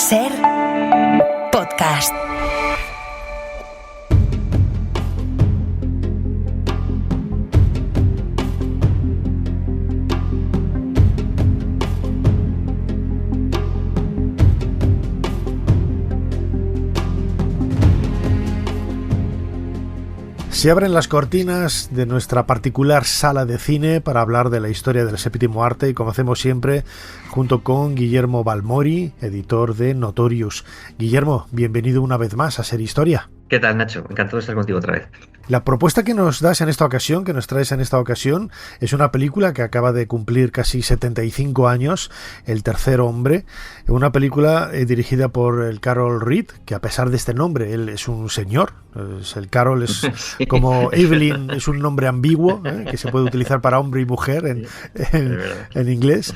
Ser podcast. Se abren las cortinas de nuestra particular sala de cine para hablar de la historia del séptimo arte y, como hacemos siempre, junto con Guillermo Balmori, editor de Notorious. Guillermo, bienvenido una vez más a Ser Historia. ¿Qué tal, Nacho? Encantado de estar contigo otra vez. La propuesta que nos traes en esta ocasión, es una película que acaba de cumplir casi 75 años, El tercer hombre, una película dirigida por el Carol Reed, que a pesar de este nombre, él es un señor, el Carol es sí. Como Evelyn, es un nombre ambiguo, que se puede utilizar para hombre y mujer en inglés,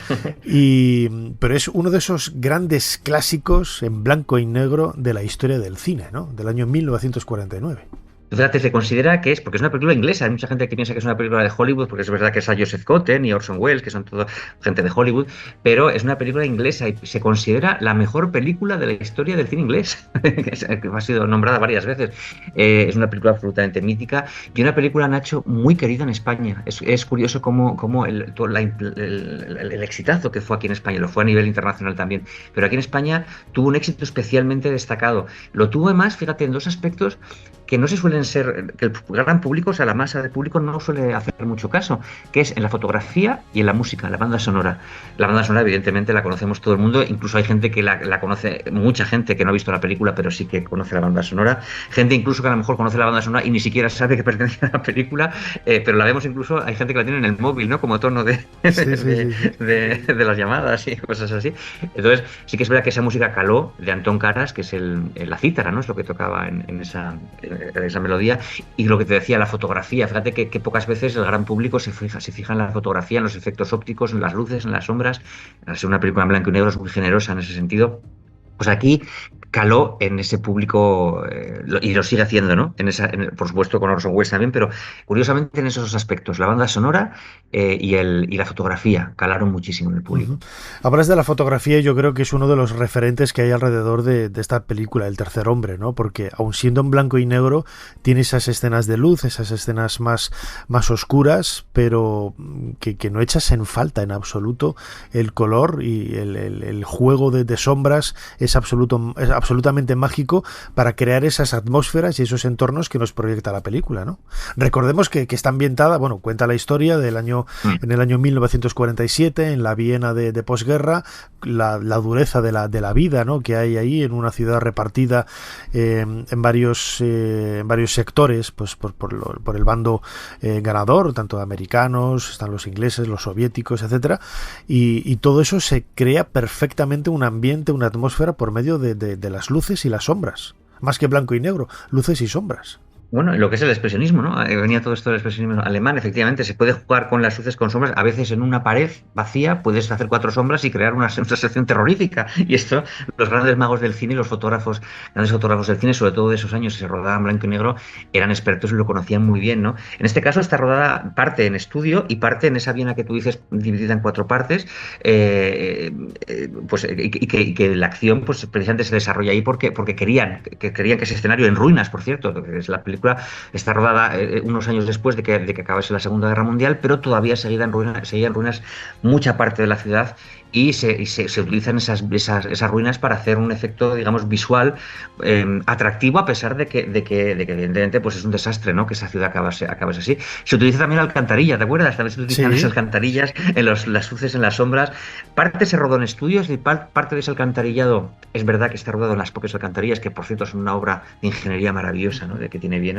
pero es uno de esos grandes clásicos en blanco y negro de la historia del cine, ¿no? Del año 1949. Fíjate, se considera que porque es una película inglesa. Hay mucha gente que piensa que es una película de Hollywood, porque es verdad que es a Joseph Cotten y Orson Welles, que son toda gente de Hollywood, pero es una película inglesa y se considera la mejor película de la historia del cine inglés, que ha sido nombrada varias veces. Es una película absolutamente mítica y una película, Nacho, muy querida en España. Es curioso cómo el exitazo que fue aquí en España, lo fue a nivel internacional también, pero aquí en España tuvo un éxito especialmente destacado. Lo tuvo además, fíjate, en dos aspectos que no se suelen ser, que el gran público, o sea, la masa de público no suele hacer mucho caso, que es en la fotografía y en la música, la banda sonora. La banda sonora, evidentemente, la conocemos todo el mundo, incluso hay gente que la conoce, mucha gente que no ha visto la película, pero sí que conoce la banda sonora, gente incluso que a lo mejor conoce la banda sonora y ni siquiera sabe que pertenece a la película, pero la vemos incluso, hay gente que la tiene en el móvil, ¿no? Como tono de las llamadas y cosas así. Entonces, sí que es verdad que esa música caló de Antón Caras, que es la cítara, ¿no? Es lo que tocaba en esa melodía, y lo que te decía, la fotografía. Fíjate que pocas veces el gran público se fija en la fotografía, en los efectos ópticos, en las luces, en las sombras. Al ser una película en blanco y negro es muy generosa en ese sentido. Pues aquí caló en ese público y lo sigue haciendo, ¿no? Por supuesto con Orson Welles también, pero curiosamente en esos aspectos, la banda sonora y la fotografía calaron muchísimo en el público. Hablas de la fotografía y yo creo que es uno de los referentes que hay alrededor de esta película, El tercer hombre, ¿no? Porque aun siendo en blanco y negro, tiene esas escenas de luz, esas escenas más oscuras, pero que no echas en falta en absoluto el color y el juego de sombras es absolutamente mágico para crear esas atmósferas y esos entornos que nos proyecta la película, ¿no? Recordemos que está ambientada, cuenta la historia en el año 1947, en la Viena de posguerra, la dureza de la vida, ¿no? Que hay ahí en una ciudad repartida en varios sectores, pues por el bando ganador, tanto americanos, están los ingleses, los soviéticos, etcétera, y todo eso se crea perfectamente un ambiente, una atmósfera por medio de las luces y las sombras, más que blanco y negro, luces y sombras. Bueno, lo que es el expresionismo, ¿no? Venía todo esto del expresionismo alemán, efectivamente, se puede jugar con las luces, con sombras, a veces en una pared vacía puedes hacer 4 sombras y crear una sensación terrorífica, y esto los grandes magos del cine y los grandes fotógrafos del cine, sobre todo de esos años que se rodaban blanco y negro, eran expertos y lo conocían muy bien, ¿no? En este caso está rodada parte en estudio y parte en esa Viena que tú dices, dividida en 4 partes, pues y que la acción pues precisamente se desarrolla ahí porque querían que ese escenario en ruinas, por cierto, que es la película está rodada unos años después de que acabase la Segunda Guerra Mundial, pero todavía seguía en ruinas mucha parte de la ciudad y se utilizan esas ruinas para hacer un efecto, digamos, visual atractivo, a pesar de que evidentemente pues es un desastre, ¿no? Que esa ciudad acabase así. Se utiliza también la alcantarilla, ¿te acuerdas? También se utilizan esas alcantarillas en las luces, en las sombras. Parte se rodó en estudios y parte de ese alcantarillado es verdad que está rodado en las propias alcantarillas, que por cierto es una obra de ingeniería maravillosa, ¿no? Que tiene Viena.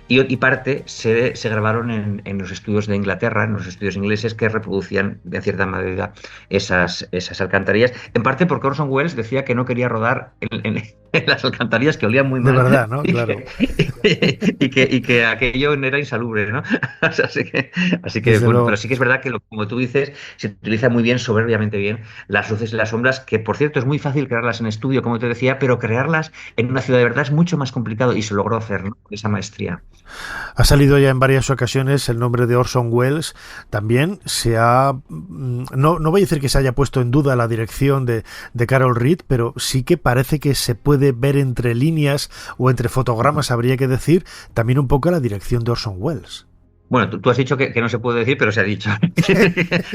Y parte se grabaron en los estudios de Inglaterra, en los estudios ingleses, que reproducían de cierta medida esas alcantarillas, en parte porque Orson Welles decía que no quería rodar en las alcantarillas, que olían muy mal. De verdad, ¿no? Claro. Y que aquello era insalubre, ¿no? Así que bueno, pero sí que es verdad que, como tú dices, se utiliza muy bien, soberbiamente bien, las luces y las sombras, que por cierto es muy fácil crearlas en estudio, como te decía, pero crearlas en una ciudad de verdad es mucho más complicado y se logró hacer, ¿no? Esa maestría. Ha salido ya en varias ocasiones el nombre de Orson Welles. También no voy a decir que se haya puesto puesto en duda la dirección de Carol Reed, pero sí que parece que se puede ver entre líneas o entre fotogramas, habría que decir, también un poco la dirección de Orson Welles. Bueno, tú has dicho que no se puede decir, pero se ha dicho.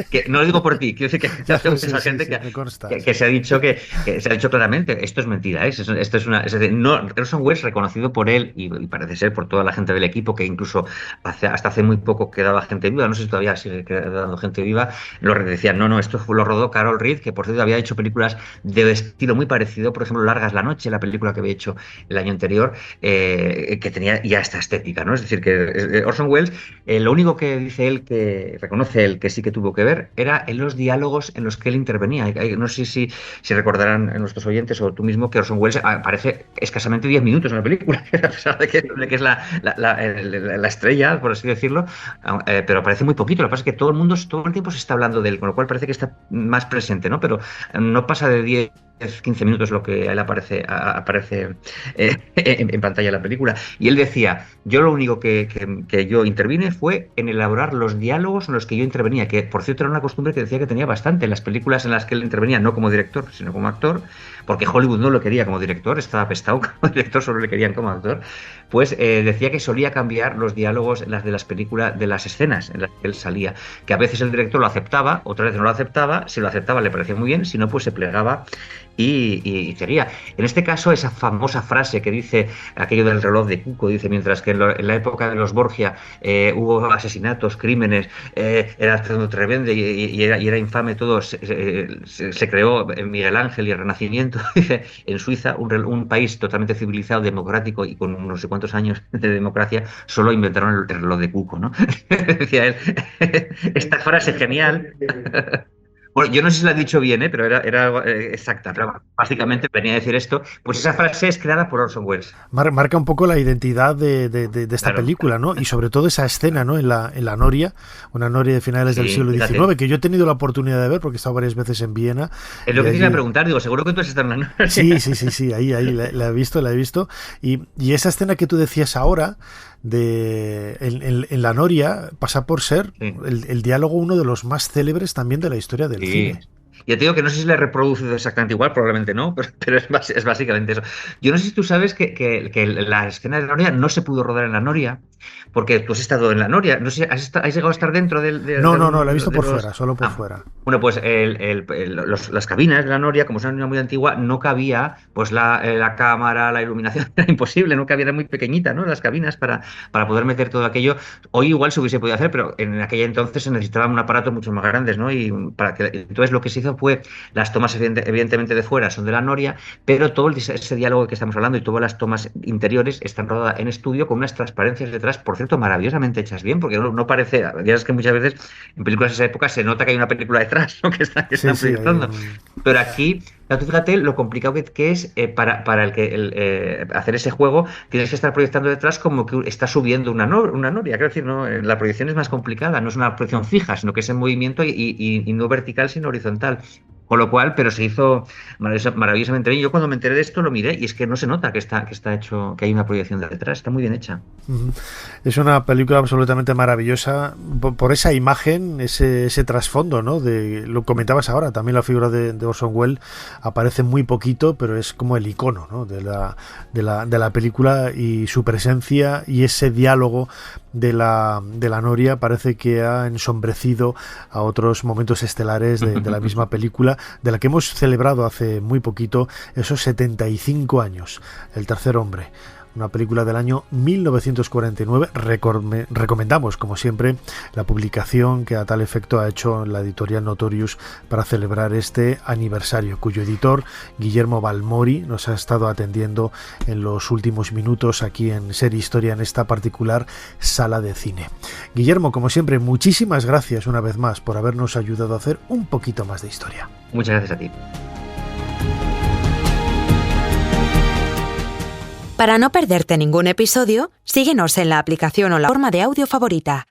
Que no lo digo por ti, quiero decir que hay mucha gente que se ha dicho que se ha dicho claramente, esto es mentira, esto es una, es decir, no, Orson Welles, reconocido por él y parece ser por toda la gente del equipo, que incluso hasta hace muy poco quedaba gente viva, no sé si todavía sigue quedando gente viva, lo decían, no, esto lo rodó Carol Reed, que por cierto había hecho películas de estilo muy parecido, por ejemplo, Larga es la noche, la película que había hecho el año anterior, que tenía ya esta estética, ¿no? Es decir, que Orson Welles, lo único que dice él, que reconoce él que sí que tuvo que ver, era en los diálogos en los que él intervenía. No sé si recordarán nuestros oyentes o tú mismo que Orson Welles aparece escasamente 10 minutos en la película, a pesar de que es la estrella, por así decirlo, pero aparece muy poquito. Lo que pasa es que todo el tiempo se está hablando de él, con lo cual parece que está más presente, ¿no? Pero no pasa de 10-15 minutos lo que a él aparece en pantalla de la película. Y él decía, yo lo único que yo intervine fue en elaborar los diálogos en los que yo intervenía, que por cierto era una costumbre que decía que tenía bastante en las películas en las que él intervenía, no como director, sino como actor, porque Hollywood no lo quería como director, estaba apestado como director, solo le querían como actor. Pues decía que solía cambiar los diálogos en las de las películas, de las escenas en las que él salía, que a veces el director lo aceptaba, otras veces no lo aceptaba, si lo aceptaba le parecía muy bien, si no pues se plegaba y seguía. En este caso, esa famosa frase que dice aquello del reloj de Cuco, dice, mientras que en la época de los Borgia hubo asesinatos, crímenes, era tremendo y era infame todo, se creó Miguel Ángel y el Renacimiento, dice, en Suiza, un país totalmente civilizado, democrático y con no sé cuántos años de democracia, solo inventaron el reloj de Cuco, ¿no? Decía él, esta frase genial. Bueno, yo no sé si la he dicho bien, pero era exacta, pero básicamente venía a decir esto. Pues esa frase es creada por Orson Welles. Marca un poco la identidad de esta película, ¿no? Y sobre todo esa escena, ¿no? En la Noria, una Noria de finales del siglo XIX, que yo he tenido la oportunidad de ver porque he estado varias veces en Viena. Es lo que te iba a preguntar, digo, seguro que tú has estado en la Noria. Sí, ahí la he visto. Y esa escena que tú decías ahora, en la Noria, pasa por ser el diálogo uno de los más célebres también de la historia del cine. Ya te digo que no sé si le he reproducido exactamente igual, probablemente no, pero es básicamente eso. Yo no sé si tú sabes que la escena de la Noria no se pudo rodar en la Noria, porque tú has estado en la Noria. No sé, ¿has llegado a estar dentro No, la he visto por fuera, solo por fuera. Bueno, pues las cabinas de la Noria, como es una muy antigua, no cabía pues la cámara, la iluminación, era imposible, no cabía, era muy pequeñita, ¿no? Las cabinas para poder meter todo aquello. Hoy igual se hubiese podido hacer, pero en aquella entonces se necesitaban un aparato mucho más grandes, ¿no? Entonces lo que se hizo fue, las tomas evidentemente de fuera son de la Noria, pero todo ese diálogo que estamos hablando y todas las tomas interiores están rodadas en estudio con unas transparencias detrás, por cierto, maravillosamente hechas bien, porque no parece, ya es que muchas veces en películas de esa época se nota que hay una película detrás, ¿no? que están proyectando. Pero aquí, tú fíjate lo complicado que es para hacer ese juego, tienes que estar proyectando detrás como que está subiendo una noria. Quiero decir, ¿no? La proyección es más complicada, no es una proyección fija, sino que es en movimiento y no vertical, sino horizontal. Con lo cual, pero se hizo maravillosamente bien. Yo cuando me enteré de esto lo miré y es que no se nota que está hecho, que hay una proyección de detrás, está muy bien hecha. Es una película absolutamente maravillosa por esa imagen, ese trasfondo, ¿no? Lo comentabas ahora, también la figura de Orson Welles aparece muy poquito, pero es como el icono, ¿no? de la película, y su presencia y ese diálogo de la Noria parece que ha ensombrecido a otros momentos estelares de la misma película, de la que hemos celebrado hace muy poquito esos 75 años, El tercer hombre, una película del año 1949. Recomendamos, como siempre, la publicación que a tal efecto ha hecho la editorial Notorious para celebrar este aniversario, cuyo editor, Guillermo Balmori, nos ha estado atendiendo en los últimos minutos aquí en Ser Historia, en esta particular sala de cine. Guillermo, como siempre, muchísimas gracias una vez más por habernos ayudado a hacer un poquito más de historia. Muchas gracias a ti. Para no perderte ningún episodio, síguenos en la aplicación o la forma de audio favorita.